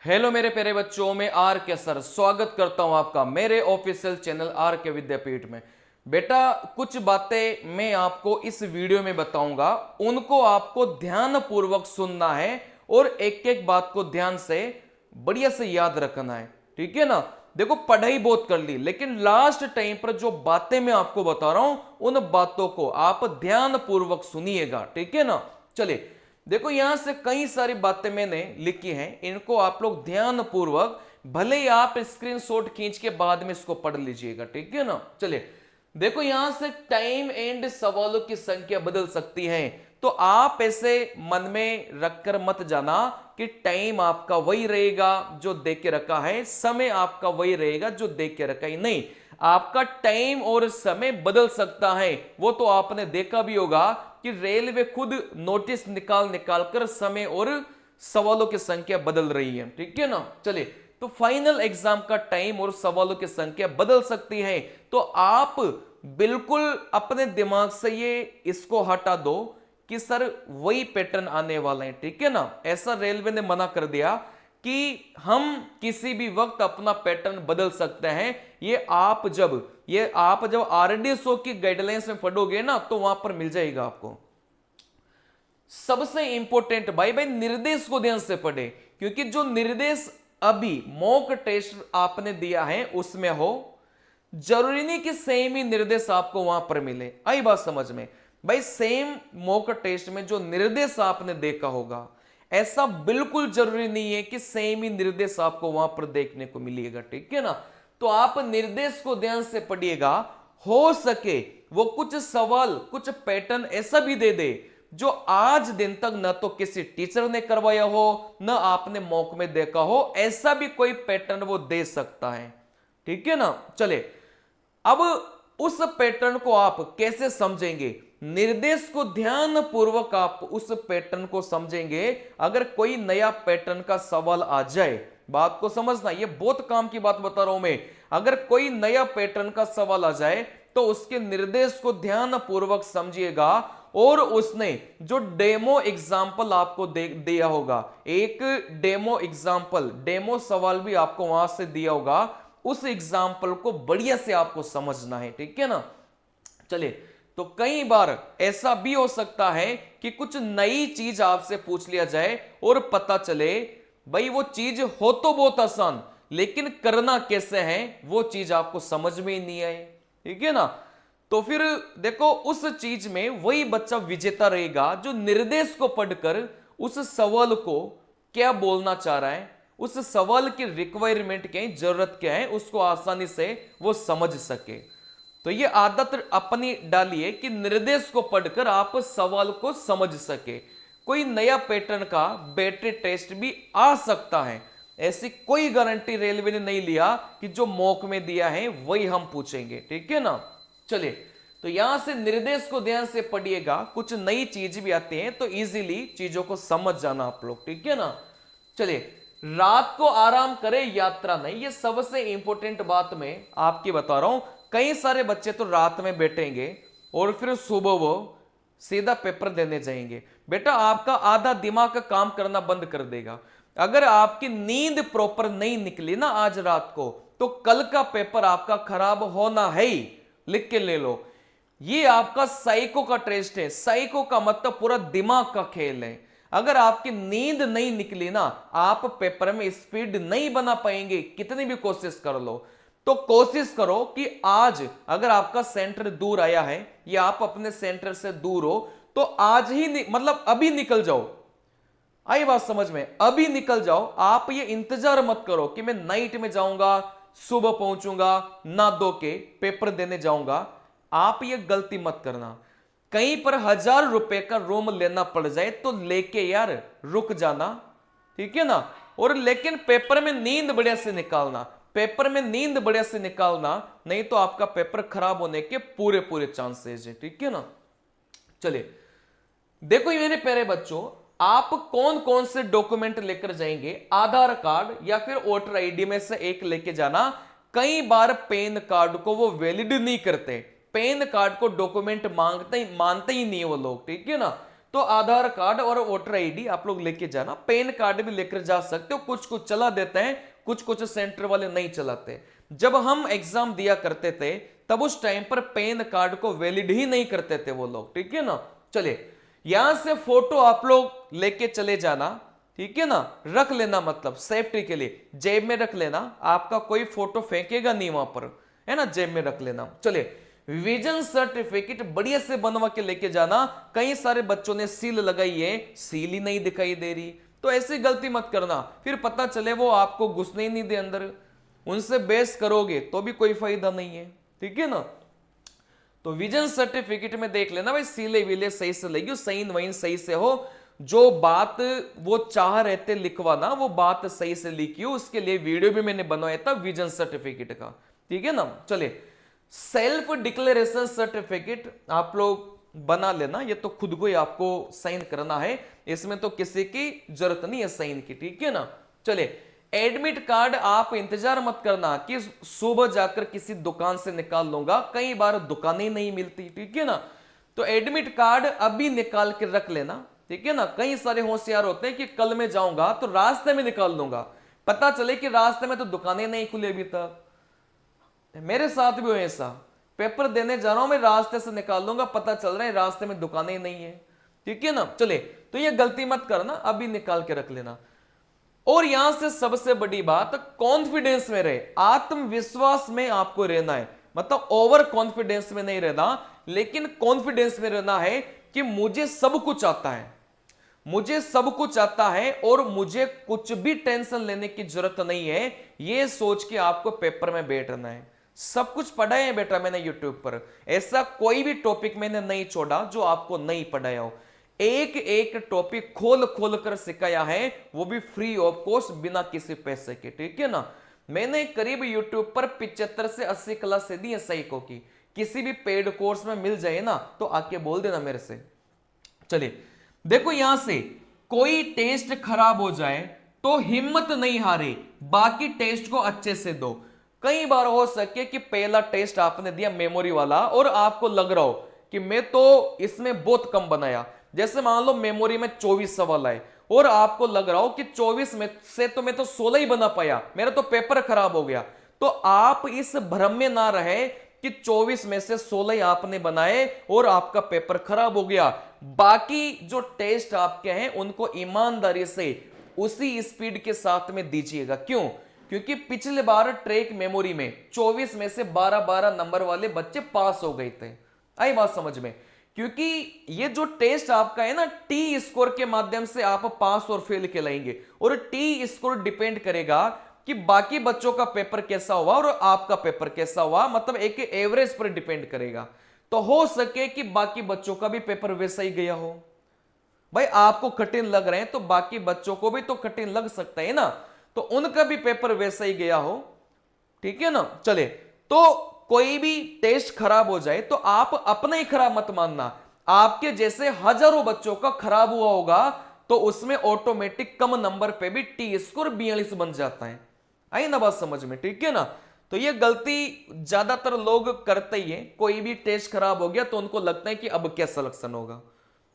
Hello मेरे प्यारे बच्चों, में आर के सर स्वागत करता हूं आपका मेरे ऑफिशियल चैनल आर के विद्यापीठ में। बेटा, कुछ बातें मैं आपको इस वीडियो में बताऊंगा, उनको आपको ध्यान पूर्वक सुनना है और एक एक बात को ध्यान से बढ़िया से याद रखना है। ठीक है ना। देखो, पढ़ाई बहुत कर ली, लेकिन लास्ट टाइम पर जो बातें मैं आपको बता रहा हूं उन बातों को आप ध्यान पूर्वक सुनिएगा। ठीक है ना। चलिए, देखो यहां से कई सारी बातें मैंने लिखी हैं, इनको आप लोग ध्यान पूर्वक, भले ही आप स्क्रीनशॉट खींच के बाद में इसको पढ़ लीजिएगा। ठीक है ना। चलिए, देखो यहां से टाइम एंड सवालों की संख्या बदल सकती है, तो आप ऐसे मन में रखकर मत जाना कि टाइम आपका वही रहेगा जो दे के रखा है, समय आपका वही रहेगा जो दे के रखा है। नहीं, आपका टाइम और समय बदल सकता है। वो तो आपने देखा भी होगा कि रेलवे खुद नोटिस निकाल निकाल कर समय और सवालों की संख्या बदल रही है। ठीक है ना। चलिए, तो फाइनल एग्जाम का टाइम और सवालों की संख्या बदल सकती है, तो आप बिल्कुल अपने दिमाग से ये इसको हटा दो कि सर वही पैटर्न आने वाला है। ठीक है ना। ऐसा रेलवे ने मना कर दिया कि हम किसी भी वक्त अपना पैटर्न बदल सकते हैं। ये आप जब आरडीएसओ की गाइडलाइंस में पढ़ोगे ना, तो वहां पर मिल जाएगा आपको। सबसे इंपॉर्टेंट भाई भाई निर्देश को ध्यान से पढ़े, क्योंकि जो निर्देश अभी मॉक टेस्ट आपने दिया है उसमें हो, जरूरी नहीं कि सेम ही निर्देश आपको वहां पर मिले। आई बात समझ में भाई। सेम मॉक टेस्ट में जो निर्देश आपने देखा होगा, ऐसा बिल्कुल जरूरी नहीं है कि सेम ही निर्देश आपको वहां पर देखने को मिलेगा। ठीक है ना। तो आप निर्देश को ध्यान से पढ़िएगा। हो सके वो कुछ सवाल, कुछ पैटर्न ऐसा भी दे दे जो आज दिन तक न तो किसी टीचर ने करवाया हो, न आपने मॉक में देखा हो। ऐसा भी कोई पैटर्न वो दे सकता है। ठीक है ना। चले, अब उस पैटर्न को आप कैसे समझेंगे? निर्देश को ध्यान पूर्वक आप उस पैटर्न को समझेंगे। अगर कोई नया पैटर्न का सवाल आ जाए, बात को समझना, ये बहुत काम की बात बता रहा हूं मैं। अगर कोई नया पैटर्न का सवाल आ जाए तो उसके निर्देश को ध्यान पूर्वक समझिएगा, और उसने जो डेमो एग्जाम्पल आपको दिया होगा, एक डेमो एग्जाम्पल, डेमो सवाल भी आपको वहां से दिया होगा, उस एग्जाम्पल को बढ़िया से आपको समझना है। ठीक है ना। चलिए, तो कई बार ऐसा भी हो सकता है कि कुछ नई चीज आपसे पूछ लिया जाए और पता चले भाई वो चीज हो तो बहुत आसान, लेकिन करना कैसे है वो चीज आपको समझ में ही नहीं आए। ठीक है ना। तो फिर देखो, उस चीज में वही बच्चा विजेता रहेगा जो निर्देश को पढ़कर उस सवाल को क्या बोलना चाह रहा है, उस सवाल की रिक्वायरमेंट क्या है, जरूरत क्या है, उसको आसानी से वो समझ सके। तो ये आदत अपनी डालिए कि निर्देश को पढ़कर आप सवाल को समझ सके। कोई नया पैटर्न का बैटरी टेस्ट भी आ सकता है, ऐसी कोई गारंटी रेलवे ने नहीं लिया कि जो मॉक में दिया है वही हम पूछेंगे। ठीक है ना। चलिए, तो यहां से निर्देश को ध्यान से पढ़िएगा। कुछ नई चीज भी आती है तो इजीली चीजों को समझ जाना आप लोग। ठीक है ना। चलिए, रात को आराम करें, यात्रा नहीं, ये सबसे इंपॉर्टेंट बात मैं आपकी बता रहा हूं। कई सारे बच्चे तो रात में बैठेंगे और फिर सुबह वो सीधा पेपर देने जाएंगे। बेटा, आपका आधा दिमाग का काम करना बंद कर देगा। अगर आपकी नींद प्रॉपर नहीं निकली ना आज रात को, तो कल का पेपर आपका खराब होना है ही। लिख के ले लो, ये आपका साइको का टेस्ट है। साइको का मतलब पूरा दिमाग का खेल है। अगर आपकी नींद नहीं निकली ना, आप पेपर में स्पीड नहीं बना पाएंगे, कितनी भी कोशिश कर लो। तो कोशिश करो कि आज अगर आपका सेंटर दूर आया है या आप अपने सेंटर से दूर हो, तो आज ही मतलब अभी निकल जाओ। आई बात समझ में? अभी निकल जाओ। आप ये इंतजार मत करो कि मैं नाइट में जाऊंगा, सुबह पहुंचूंगा, ना धो के पेपर देने जाऊंगा। आप ये गलती मत करना। कहीं पर 1,000 रुपए का रूम लेना पड़ जाए तो लेके यार रुक जाना। ठीक है ना। और लेकिन पेपर में नींद बढ़िया से निकालना, पेपर में नींद बढ़िया से निकालना, नहीं तो आपका पेपर खराब होने के पूरे पूरे चांसेस है। ठीक है ना। चलिए, देखो मेरे प्यारे बच्चों, आप कौन कौन से डॉक्यूमेंट लेकर जाएंगे? आधार कार्ड या फिर वोटर आईडी में से एक लेके जाना। कई बार पैन कार्ड को वो वैलिड नहीं करते, पैन कार्ड को डॉक्यूमेंट मानते ही नहीं वो लोग। ठीक है ना। तो आधार कार्ड और वोटर आईडी आप लोग लेके जाना, पैन कार्ड भी लेकर जा सकते हो। कुछ कुछ चला देते हैं, कुछ कुछ सेंटर वाले नहीं चलाते। जब हम एग्जाम दिया करते थे तब उस टाइम पर पैन कार्ड को वैलिड ही नहीं करते थे वो लोग, ठीक है ना। चलिए यहां से फोटो आप लोग लेके चले जाना, ठीक है ना, रख लेना, मतलब सेफ्टी के लिए जेब में रख लेना, आपका कोई फोटो फेंकेगा नहीं वहां पर, है ना, जेब में रख लेना। चलिए विजन सर्टिफिकेट बढ़िया से बनवा के लेके जाना। कई सारे बच्चों ने सील लगाई है, सील ही नहीं दिखाई दे रही, तो ऐसी गलती मत करना, फिर पता चले वो आपको घुसने ही नहीं दे अंदर, उनसे बेस करोगे तो भी कोई फायदा नहीं है, ठीक है ना। तो विजन सर्टिफिकेट में देख लेना भाई सीले विले सही से लगी, साइन वाइन सही से हो, जो बात वो चाह रहे थे लिखवाना वो बात सही से लिखी हो। उसके लिए वीडियो भी मैंने बनवाया था विजन सर्टिफिकेट का, ठीक है ना। चलिए सेल्फ डिक्लेरेशन सर्टिफिकेट आप लोग बना लेना, ये तो खुद को ही आपको साइन करना है, इसमें तो किसी की जरूरत नहीं है साइन की, ठीक है ना। चलिए एडमिट कार्ड आप इंतजार मत करना कि सुबह जाकर किसी दुकान से निकाल लूंगा, कई बार दुकानें नहीं मिलती, ठीक है ना। तो एडमिट कार्ड अभी निकाल के रख लेना, ठीक है ना। कई सारे होशियार होते हैं कि कल मैं जाऊंगा तो रास्ते में निकाल लूंगा, पता चले कि रास्ते में तो दुकानें नहीं खुली अभी तक। मेरे साथ भी हो ऐसा, पेपर देने जा रहा हूं मैं, रास्ते से निकाल लूंगा, पता चल रहा है रास्ते में दुकानें नहीं है, ठीक है ना। चले तो ये गलती मत करना, अभी निकाल के रख लेना। और यहां से सबसे बड़ी बात, कॉन्फिडेंस में रहे, आत्मविश्वास में आपको रहना है, मतलब ओवर कॉन्फिडेंस में नहीं रहना, लेकिन कॉन्फिडेंस में रहना है कि मुझे सब कुछ आता है, मुझे सब कुछ आता है और मुझे कुछ भी टेंशन लेने की जरूरत नहीं है, यह सोच के आपको पेपर में बैठना है। सब कुछ पढ़ाया है बेटा मैंने यूट्यूब पर, ऐसा कोई भी टॉपिक मैंने नहीं छोड़ा जो आपको नहीं पढ़ाया हो, एक एक टॉपिक खोल खोल कर सिखाया है, वो भी फ्री ऑफ कॉस्ट, बिना किसी पैसे के, ठीक है ना। मैंने करीब यूट्यूब पर 75 से 80 क्लास दी है सईको की, किसी भी पेड कोर्स में मिल जाए ना तो आके बोल देना मेरे से। चलिए देखो यहां से कोई टेस्ट खराब हो जाए तो हिम्मत नहीं हारे, बाकी टेस्ट को अच्छे से दो। कई बार हो सके कि पहला टेस्ट आपने दिया मेमोरी वाला और आपको लग रहा हो कि मैं तो इसमें बहुत कम बनाया, जैसे मान लो मेमोरी में 24 सवाल आए और आपको लग रहा हो कि 24 में से तो मैं तो 16 ही बना पाया, मेरा तो पेपर खराब हो गया, तो आप इस भ्रम में ना रहे कि 24 में से 16 ही आपने बनाए और आपका पेपर खराब हो गया। बाकी जो टेस्ट आपके हैं उनको ईमानदारी से उसी स्पीड के साथ में दीजिएगा। क्यों? क्योंकि पिछले बार ट्रैक मेमोरी में 24 में से 12-12 नंबर वाले बच्चे पास हो गए थे। आई बात समझ में? क्योंकि ये जो टेस्ट आपका है ना, टी स्कोर के माध्यम से आप पास और फेल कहलाएंगे, और टी स्कोर डिपेंड करेगा कि बाकी बच्चों का पेपर कैसा हुआ और आपका पेपर कैसा हुआ, मतलब एक एवरेज पर डिपेंड करेगा। तो हो सके कि बाकी बच्चों का भी पेपर वैसा ही गया हो। भाई आपको कठिन लग रहे हैं तो बाकी बच्चों को भी तो कठिन लग सकता है ना, तो उनका भी पेपर वैसा ही गया हो, ठीक है ना। चले तो कोई भी टेस्ट खराब हो जाए तो आप अपना ही खराब मत मानना, आपके जैसे हजारों बच्चों का खराब हुआ होगा तो उसमें ऑटोमेटिक कम नंबर पे भी टी स्कोर 42 बन जाता है। आई ना बात समझ में? ठीक है ना। तो ये गलती ज्यादातर लोग करते ही हैं, कोई भी टेस्ट खराब हो गया तो उनको लगता है कि अब क्या सिलेक्शन होगा,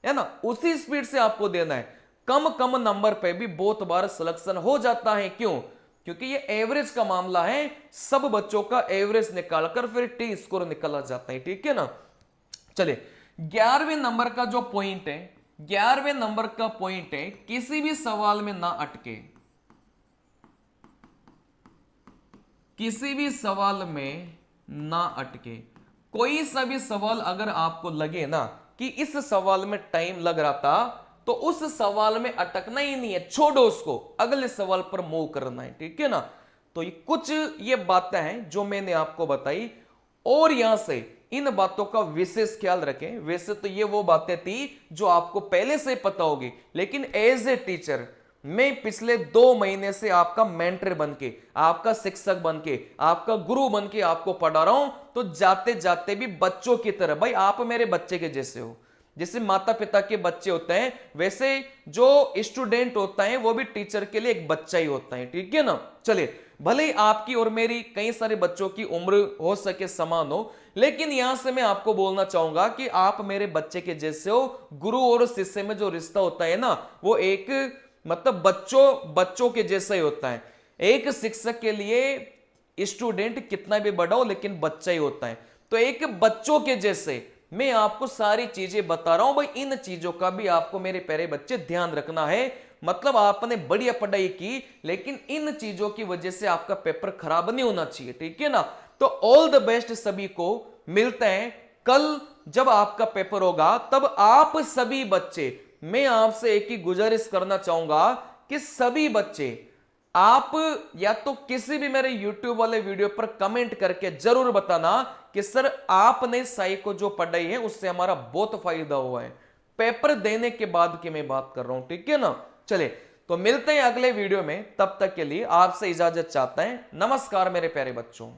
है ना, उसी स्पीड से आपको देना है। कम कम नंबर पे भी बहुत बार सिलेक्शन हो जाता है। क्यों? क्योंकि ये एवरेज का मामला है, सब बच्चों का एवरेज निकालकर फिर टी स्कोर निकाला जाता है, ठीक है ना। चलिए 11वें नंबर का जो पॉइंट है, 11वें नंबर का पॉइंट है किसी भी सवाल में ना अटके, किसी भी सवाल में ना अटके। कोई सा भी सवाल अगर आपको लगे ना कि इस सवाल में टाइम लग रहा था तो उस सवाल में अटकना ही नहीं है, छोड़ो उसको, अगले सवाल पर मूव करना है, ठीक है ना। तो ये कुछ ये बातें हैं जो मैंने आपको बताई, और यहां से इन बातों का विशेष ख्याल रखें। वैसे तो ये वो बातें थी जो आपको पहले से पता होगी, लेकिन एज ए टीचर मैं पिछले 2 महीने से आपका मेंटर बनके, आपका शिक्षक बनके, आपका गुरु बनके आपको पढ़ा रहा हूं, तो जाते जाते भी बच्चों की तरह, भाई आप मेरे बच्चे के जैसे हो, जैसे माता पिता के बच्चे होते हैं वैसे जो स्टूडेंट होता है वो भी टीचर के लिए एक बच्चा ही होता है, ठीक है ना। चलिए भले ही आपकी और मेरी कई सारे बच्चों की उम्र हो सके समान हो, लेकिन यहां से मैं आपको बोलना चाहूंगा कि आप मेरे बच्चे के जैसे हो। गुरु और शिष्य में जो रिश्ता होता है ना, वो एक मतलब बच्चों के जैसा ही होता है। एक शिक्षक के लिए स्टूडेंट कितना भी बड़ा हो लेकिन बच्चा ही होता है। तो एक बच्चों के जैसे मैं आपको सारी चीजें बता रहा हूं भाई, इन चीजों का भी आपको मेरे प्यारे बच्चे ध्यान रखना है। मतलब आपने बढ़िया पढ़ाई की लेकिन इन चीजों की वजह से आपका पेपर खराब नहीं होना चाहिए, ठीक है ना। तो ऑल द बेस्ट सभी को, मिलते हैं कल जब आपका पेपर होगा। तब आप सभी बच्चे, मैं आपसे एक ही गुजारिश करना चाहूंगा कि सभी बच्चे आप या तो किसी भी मेरे YouTube वाले वीडियो पर कमेंट करके जरूर बताना कि सर आपने साई को जो पढ़ाई है उससे हमारा बहुत फायदा हुआ है। पेपर देने के बाद की मैं बात कर रहा हूं, ठीक है ना। चले तो मिलते हैं अगले वीडियो में, तब तक के लिए आपसे इजाजत चाहते हैं। नमस्कार मेरे प्यारे बच्चों।